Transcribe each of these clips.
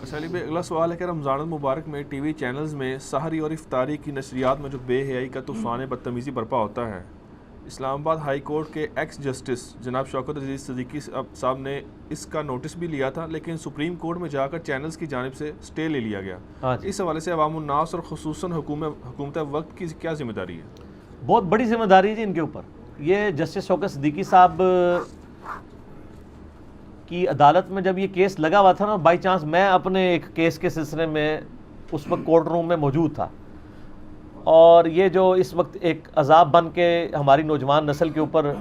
اچھا علی بھائی، اگلا سوال ہے کہ رمضان المبارک میں ٹی وی چینلز میں سحری اور افطاری کی نشریات میں جو بے حیائی کا طوفان بدتمیزی برپا ہوتا ہے، اسلام آباد ہائی کورٹ کے ایکس جسٹس جناب شوکت عزیز صدیقی صاحب نے اس کا نوٹس بھی لیا تھا، لیکن سپریم کورٹ میں جا کر چینلز کی جانب سے سٹے لے لیا گیا۔ اس حوالے سے عوام الناس اور خصوصاً حکومت وقت کی کیا ذمہ داری ہے؟ بہت بڑی ذمہ داری ہے جی ان کے اوپر۔ یہ جسٹس شوکت صدیقی صاحب کی عدالت میں جب یہ کیس لگا ہوا تھا نا، بائی چانس میں اپنے ایک کیس کے سلسلے میں اس وقت کورٹ روم میں موجود تھا، اور یہ جو اس وقت ایک عذاب بن کے ہماری نوجوان نسل کے اوپر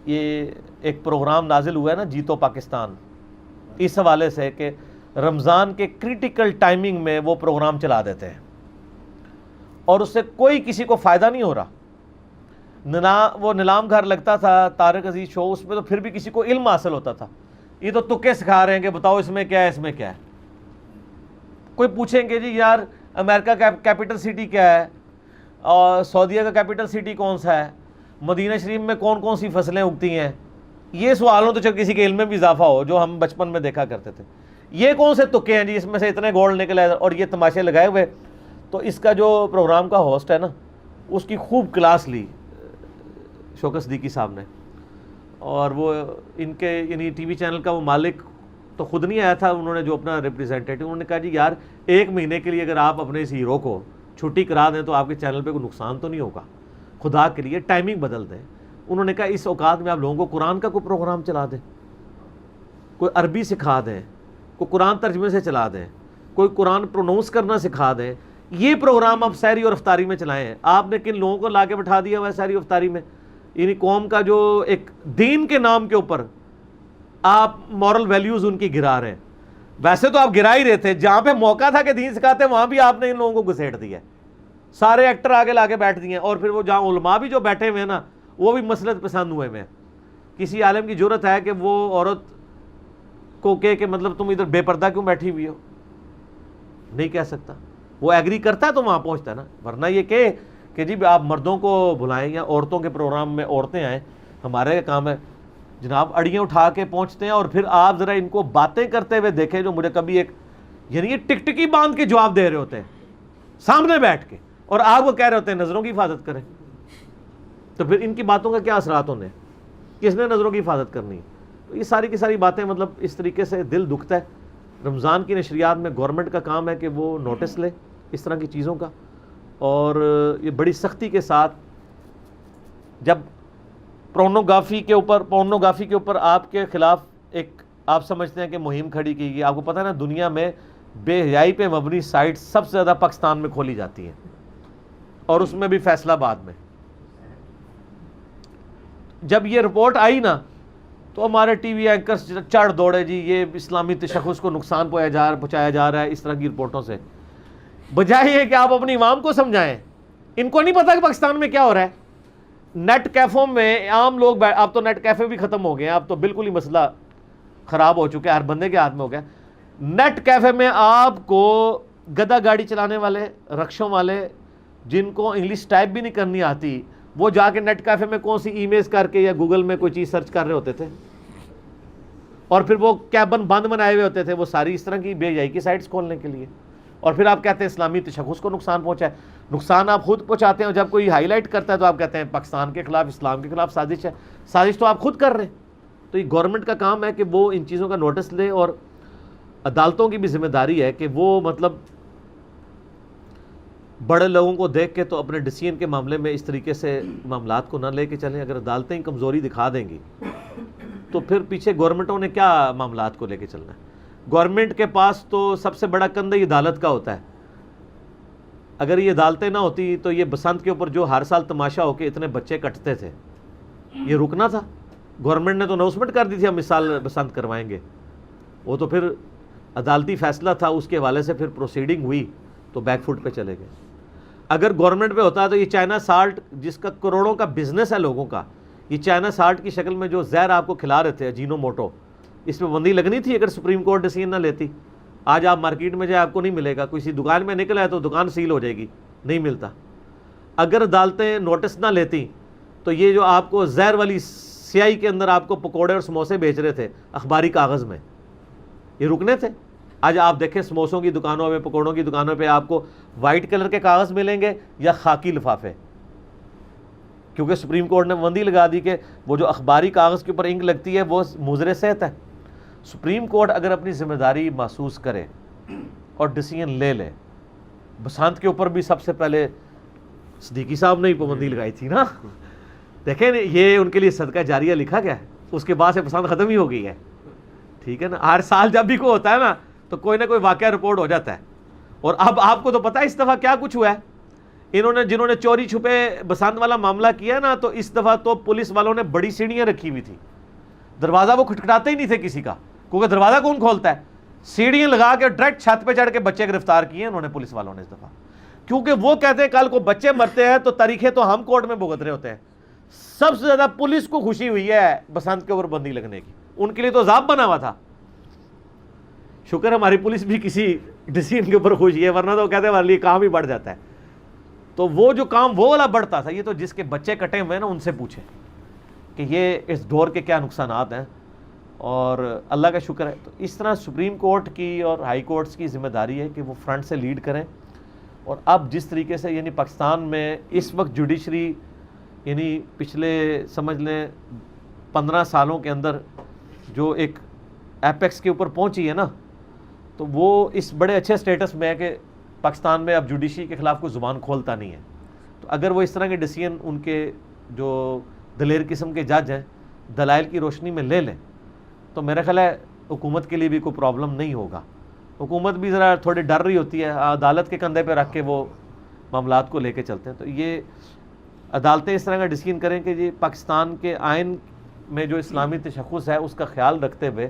یہ ایک پروگرام نازل ہوا ہے نا، جیتو پاکستان، اس حوالے سے کہ رمضان کے کریٹیکل ٹائمنگ میں وہ پروگرام چلا دیتے ہیں اور اس سے کوئی کسی کو فائدہ نہیں ہو رہا۔ وہ نیلام گھر لگتا تھا طارق عزیز شو، اس میں تو پھر بھی کسی کو علم حاصل ہوتا تھا۔ یہ تو تکے سکھا رہے ہیں کہ بتاؤ اس میں کیا ہے، اس میں کیا ہے۔ کوئی پوچھیں گے جی یار امریکہ کا کیپٹل سٹی کیا ہے، اور سعودیہ کا کیپٹل سٹی کون سا ہے، مدینہ شریف میں کون کون سی فصلیں اگتی ہیں، یہ سوالوں تو چل کسی کے علم میں بھی اضافہ ہو جو ہم بچپن میں دیکھا کرتے تھے۔ یہ کون سے تکے ہیں جی اس میں سے اتنے گولڈ نکلے اور یہ تماشے لگائے ہوئے۔ تو اس کا جو پروگرام کا ہوسٹ ہے نا، اس کی خوب کلاس لی شوکت صدیقی صاحب نے، اور وہ ان کے یعنی ٹی وی چینل کا وہ مالک تو خود نہیں آیا تھا، انہوں نے جو اپنا ریپریزنٹیٹیو، انہوں نے کہا جی یار ایک مہینے کے لیے اگر آپ اپنے اس ہیرو کو چھٹی کرا دیں تو آپ کے چینل پہ کوئی نقصان تو نہیں ہوگا، خدا کے لیے ٹائمنگ بدل دیں۔ انہوں نے کہا اس اوقات میں آپ لوگوں کو قرآن کا کوئی پروگرام چلا دیں، کوئی عربی سکھا دیں، کوئی قرآن ترجمے سے چلا دیں، کوئی قرآن پرونونس کرنا سکھا دیں۔ یہ پروگرام آپ سحری اور افطاری میں چلائیں ہیں۔ آپ نے کن لوگوں کو لا کے بٹھا دیا ہوا ہے سحری افطاری میں؟ یعنی قوم کا جو ایک دین کے نام کے اوپر آپ مورل ویلیوز ان کی گرا رہے ہیں۔ ویسے تو آپ گرا ہی رہے تھے، جہاں پہ موقع تھا کہ دین سکھاتے وہاں بھی آپ نے ان لوگوں کو گھسیٹ دیا ہے، سارے ایکٹر آگے لا کے بیٹھ دیے ہیں، اور پھر وہ جہاں علماء بھی جو بیٹھے ہوئے ہیں نا، وہ بھی مسلط پسند ہوئے ہیں۔ کسی عالم کی جرت ہے کہ وہ عورت کو کہ مطلب تم ادھر بے پردہ کیوں بیٹھی ہوئی ہو؟ نہیں کہہ سکتا۔ وہ ایگری کرتا ہے تو وہاں پہنچتا ہے نا، ورنہ یہ کہ جی آپ مردوں کو بلائیں یا عورتوں کے پروگرام میں عورتیں آئیں، ہمارے کام ہے جناب اڑیاں اٹھا کے پہنچتے ہیں، اور پھر آپ ذرا ان کو باتیں کرتے ہوئے دیکھیں جو مجھے کبھی ایک یعنی یہ ٹکٹکی باندھ کے جواب دے رہے ہوتے ہیں سامنے بیٹھ کے، اور آپ کو کہہ رہے ہوتے ہیں نظروں کی حفاظت کریں۔ تو پھر ان کی باتوں کا کیا اثرات ہونے، کس نے نظروں کی حفاظت کرنی؟ تو یہ ساری کی ساری باتیں مطلب اس طریقے سے دل دکھتا ہے۔ رمضان کی نشریات میں گورنمنٹ کا کام ہے کہ وہ نوٹس لے اس طرح کی چیزوں کا، اور یہ بڑی سختی کے ساتھ جب پورنوگرافی کے اوپر آپ کے خلاف ایک آپ سمجھتے ہیں کہ مہم کھڑی کی گئی۔ آپ کو پتہ ہے نا دنیا میں بے حیائی پہ مبنی سائٹ سب سے زیادہ پاکستان میں کھولی جاتی ہیں، اور اس میں بھی فیصل آباد میں۔ جب یہ رپورٹ آئی نا تو ہمارے ٹی وی اینکرز چڑھ دوڑے جی یہ اسلامی تشخص کو نقصان پہنچایا جا رہا ہے اس طرح کی رپورٹوں سے، بجائے یہ کہ آپ اپنی عوام کو سمجھائیں۔ ان کو نہیں پتا کہ پاکستان میں کیا ہو رہا ہے۔ نیٹ کیفوں میں عام لوگ اب تو نیٹ کیفے بھی ختم ہو گئے ہیں، اب تو بالکل ہی مسئلہ خراب ہو چکا ہے، ہر بندے کے ہاتھ میں ہو گیا۔ نیٹ کیفے میں آپ کو گدا گاڑی چلانے والے، رکشوں والے، جن کو انگلش ٹائپ بھی نہیں کرنی آتی، وہ جا کے نیٹ کیفے میں کون سی ای میلز کر کے یا گوگل میں کوئی چیز سرچ کر رہے ہوتے تھے، اور پھر وہ کیبن بند بنائے ہوئے ہوتے تھے وہ ساری اس طرح کی بے حیائی کی سائٹس کھولنے کے لیے۔ اور پھر آپ کہتے ہیں اسلامی تشخص کو نقصان پہنچا ہے۔ نقصان آپ خود پہنچاتے ہیں، اور جب کوئی ہائی لائٹ کرتا ہے تو آپ کہتے ہیں پاکستان کے خلاف، اسلام کے خلاف سازش ہے۔ سازش تو آپ خود کر رہے ہیں۔ تو یہ گورنمنٹ کا کام ہے کہ وہ ان چیزوں کا نوٹس لے، اور عدالتوں کی بھی ذمہ داری ہے کہ وہ مطلب بڑے لوگوں کو دیکھ کے تو اپنے ڈیسیژن کے معاملے میں اس طریقے سے معاملات کو نہ لے کے چلیں۔ اگر عدالتیں کمزوری دکھا دیں گی تو پھر پیچھے گورنمنٹوں نے کیا معاملات کو لے کے چلنا ہے؟ گورنمنٹ کے پاس تو سب سے بڑا کندہ عدالت کا ہوتا ہے۔ اگر یہ عدالتیں نہ ہوتی تو یہ بسنت کے اوپر جو ہر سال تماشا ہو کے اتنے بچے کٹتے تھے، یہ رکنا تھا؟ گورنمنٹ نے تو اناؤنسمنٹ کر دی تھی ہم اس سال بسنت کروائیں گے، وہ تو پھر عدالتی فیصلہ تھا، اس کے حوالے سے پھر پروسیڈنگ ہوئی تو بیک فٹ پہ چلے گئے۔ اگر گورنمنٹ پہ ہوتا تو یہ چائنا سالٹ جس کا کروڑوں کا بزنس ہے لوگوں کا، یہ چائنا سالٹ کی شکل میں جو زہر آپ کو کھلا رہے تھے اجینو موٹو، اس پہ بندی لگنی تھی اگر سپریم کورٹ ڈیسیژن نہ لیتی۔ آج آپ مارکیٹ میں جائے آپ کو نہیں ملے گا، کسی دکان میں نکلا ہے تو دکان سیل ہو جائے گی، نہیں ملتا۔ اگر عدالتیں نوٹس نہ لیتی تو یہ جو آپ کو زہر والی سیاہی کے اندر آپ کو پکوڑے اور سموسے بیچ رہے تھے اخباری کاغذ میں، یہ رکنے تھے؟ آج آپ دیکھیں سموسوں کی دکانوں پہ، پکوڑوں کی دکانوں پہ آپ کو وائٹ کلر کے کاغذ ملیں گے یا خاکی لفافے، کیونکہ سپریم کورٹ نے پابندی لگا دی کہ وہ جو اخباری کاغذ کے اوپر انک لگتی ہے وہ مضر صحت ہے۔ سپریم کورٹ اگر اپنی ذمہ داری محسوس کرے اور ڈیسیژن لے لے، بسنت کے اوپر بھی سب سے پہلے صدیقی صاحب نے ہی پابندی لگائی تھی نا، دیکھیں یہ ان کے لیے صدقہ جاریہ لکھا گیا ہے، اس کے بعد سے بسنت ختم ہی ہو گئی ہے، ٹھیک ہے نا۔ ہر سال جب بھی کوئی ہوتا ہے نا تو کوئی نہ کوئی واقعہ رپورٹ ہو جاتا ہے، اور اب آپ کو تو پتہ ہے اس دفعہ کیا کچھ ہوا ہے، جنہوں نے چوری چھپے بسنت والا معاملہ کیا نا، تو اس دفعہ تو پولیس والوں نے بڑی سیڑھیاں رکھی ہوئی تھی، دروازہ وہ کھٹکھٹاتے ہی نہیں تھے کسی کا، کیونکہ دروازہ کون کھولتا ہے، سیڑھیاں لگا کے ڈائریکٹ چھت پہ چڑھ کے بچے گرفتار کیے انہوں نے پولیس والوں نے اس دفعہ، کیونکہ وہ کہتے ہیں کل کو بچے مرتے ہیں تو تاریخیں تو ہم کورٹ میں بھگت رہے ہوتے ہیں۔ سب سے زیادہ پولیس کو خوشی ہوئی ہے بسنت کے اوپر بندی لگنے کی، ان کے لیے تو عذاب بنا ہوا تھا۔ شکر ہماری پولیس بھی کسی ڈیسیژن کے اوپر خوشی ہے، ورنہ تو کہتے ہیں ہمارے لیے کام ہی بڑھ جاتا ہے۔ تو وہ جو کام وہ والا بڑھتا تھا، یہ تو جس کے بچے کٹے ہوئے ہیں نا ان سے پوچھیں کہ یہ اس دور کے کیا نقصانات ہیں، اور اللہ کا شکر ہے۔ تو اس طرح سپریم کورٹ کی اور ہائی کورٹس کی ذمہ داری ہے کہ وہ فرنٹ سے لیڈ کریں، اور اب جس طریقے سے یعنی پاکستان میں اس وقت جوڈیشری یعنی پچھلے سمجھ لیں 15 سالوں کے اندر جو ایک ایپیکس کے اوپر پہنچی ہے نا، تو وہ اس بڑے اچھے سٹیٹس میں ہے کہ پاکستان میں اب جوڈیشری کے خلاف کوئی زبان کھولتا نہیں ہے۔ تو اگر وہ اس طرح کے ڈیسیژن ان کے جو دلیر قسم کے جج ہیں دلائل کی روشنی میں لے لیں، تو میرا خیال ہے حکومت کے لیے بھی کوئی پرابلم نہیں ہوگا۔ حکومت بھی ذرا تھوڑی ڈر رہی ہوتی ہے، عدالت کے کندھے پہ رکھ کے وہ معاملات کو لے کے چلتے ہیں۔ تو یہ عدالتیں اس طرح کا ڈیسیژن کریں کہ یہ پاکستان کے آئین میں جو اسلامی تشخص ہے اس کا خیال رکھتے ہوئے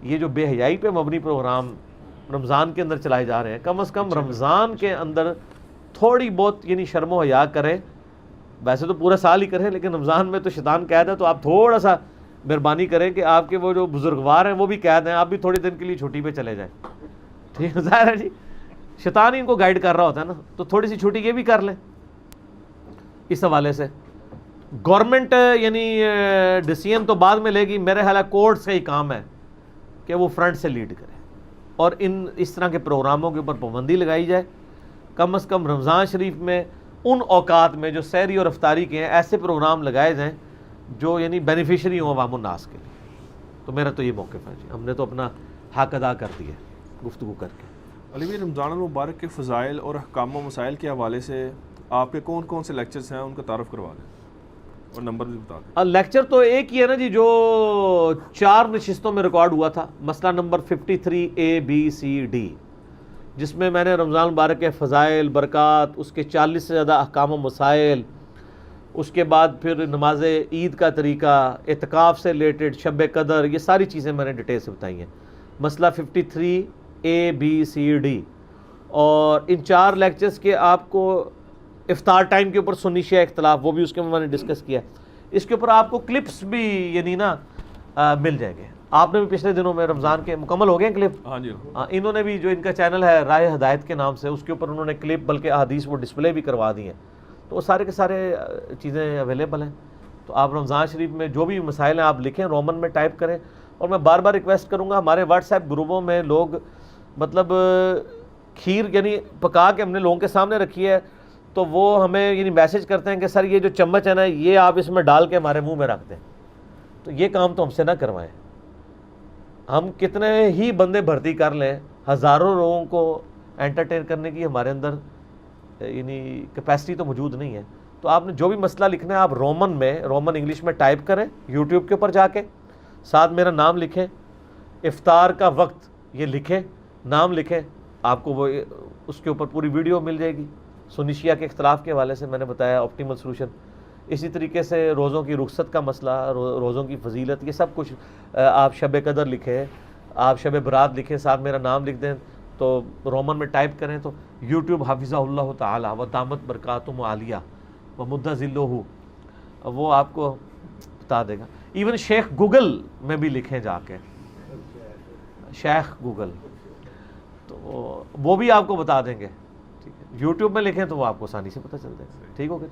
یہ جو بے حیائی پہ مبنی پروگرام رمضان کے اندر چلائے جا رہے ہیں، کم از کم رمضان کے اندر تھوڑی بہت یعنی شرم و حیا کریں، ویسے تو پورا سال ہی کریں لیکن رمضان میں تو شیطان قید ہے، تو آپ تھوڑا سا مہربانی کریں کہ آپ کے وہ جو بزرگوار ہیں وہ بھی قید ہیں، آپ بھی تھوڑے دن کے لیے چھٹی پہ چلے جائیں، ٹھیک ہے، ظاہر ہے جی شیطان ہی ان کو گائیڈ کر رہا ہوتا ہے نا، تو تھوڑی سی چھٹی یہ بھی کر لیں۔ اس حوالے سے گورنمنٹ یعنی ڈیسیژن تو بعد میں لے گی، میرے خیال ہے کورٹس کا ہی کام ہے کہ وہ فرنٹ سے لیڈ کرے اور اس طرح کے پروگراموں کے اوپر پابندی لگائی جائے۔ کم از کم رمضان شریف میں ان اوقات میں جو سحری اور افطاری کے ہیں ایسے پروگرام لگائے جائیں جو یعنی بینیفیشری ہوں عوام الناس کے لیے۔ تو میرا تو یہ موقف ہے جی، ہم نے تو اپنا حق ادا کر دیا گفتگو کر کے۔ علی بھائی، رمضان المبارک کے فضائل اور احکام و مسائل کے حوالے سے آپ کے کون کون سے لیکچرز ہیں ان کا تعارف کروا دیں اور نمبر بھی بتا دیں۔ لیکچر تو ایک ہی ہے نا جی، جو 4 نشستوں میں ریکارڈ ہوا تھا، مسئلہ نمبر 53A-B-C-D، جس میں میں نے رمضان المبارک کے فضائل، برکات، اس کے 40 سے زیادہ احکام و مسائل، اس کے بعد پھر نماز عید کا طریقہ، اعتکاف سے ریلیٹڈ، شب قدر، یہ ساری چیزیں میں نے ڈیٹیل سے بتائی ہیں۔ مسئلہ 53A-B-C-D، اور ان 4 لیکچرز کے آپ کو افطار ٹائم کے اوپر سنی شیعہ اختلاف، وہ بھی اس کے میں نے ڈسکس کیا۔ اس کے اوپر آپ کو کلپس بھی یعنی نا مل جائیں گے۔ آپ نے بھی پچھلے دنوں میں رمضان کے مکمل ہو گئے کلپ، ہاں جی، انہوں نے بھی جو ان کا چینل ہے رائے ہدایت کے نام سے، اس کے اوپر انہوں نے کلپ بلکہ احادیث وہ ڈسپلے بھی کروا دی ہیں، تو وہ سارے کے سارے چیزیں اویلیبل ہیں۔ تو آپ رمضان شریف میں جو بھی مسائل ہیں آپ لکھیں، رومن میں ٹائپ کریں، اور میں بار بار ریکویسٹ کروں گا ہمارے واٹس ایپ گروپوں میں لوگ مطلب کھیر یعنی پکا کے ہم نے لوگوں کے سامنے رکھی ہے، تو وہ ہمیں یعنی میسج کرتے ہیں کہ سر یہ جو چمچ ہے نا یہ آپ اس میں ڈال کے ہمارے منہ میں رکھ دیں، تو یہ کام تو ہم سے نہ کروائیں۔ ہم کتنے ہی بندے بھرتی کر لیں، ہزاروں لوگوں کو انٹرٹین کرنے کی ہمارے اندر یعنی کیپیسٹی تو موجود نہیں ہے۔ تو آپ نے جو بھی مسئلہ لکھنا ہے آپ رومن انگلش میں ٹائپ کریں، یوٹیوب کے اوپر جا کے ساتھ میرا نام لکھیں، افطار کا وقت یہ لکھیں، نام لکھیں، آپ کو وہ اس کے اوپر پوری ویڈیو مل جائے گی۔ سنی شیعہ کے اختلاف کے حوالے سے میں نے بتایا آپٹیمل سولوشن، اسی طریقے سے روزوں کی رخصت کا مسئلہ، روزوں کی فضیلت، یہ سب کچھ آپ شب قدر لکھیں، آپ شب برات لکھیں، ساتھ میرا نام لکھ دیں، تو رومن میں ٹائپ کریں تو یوٹیوب حافظہ اللہ تعالی و دامت برکاتہم عالیہ و مد ذلہ، وہ آپ کو بتا دے گا۔ ایون شیخ گوگل میں بھی لکھیں جا کے، شیخ گوگل، تو وہ بھی آپ کو بتا دیں گے، ٹھیک ہے۔ یوٹیوب میں لکھیں تو وہ آپ کو آسانی سے پتہ چل جائے گا، ٹھیک ہو گیا۔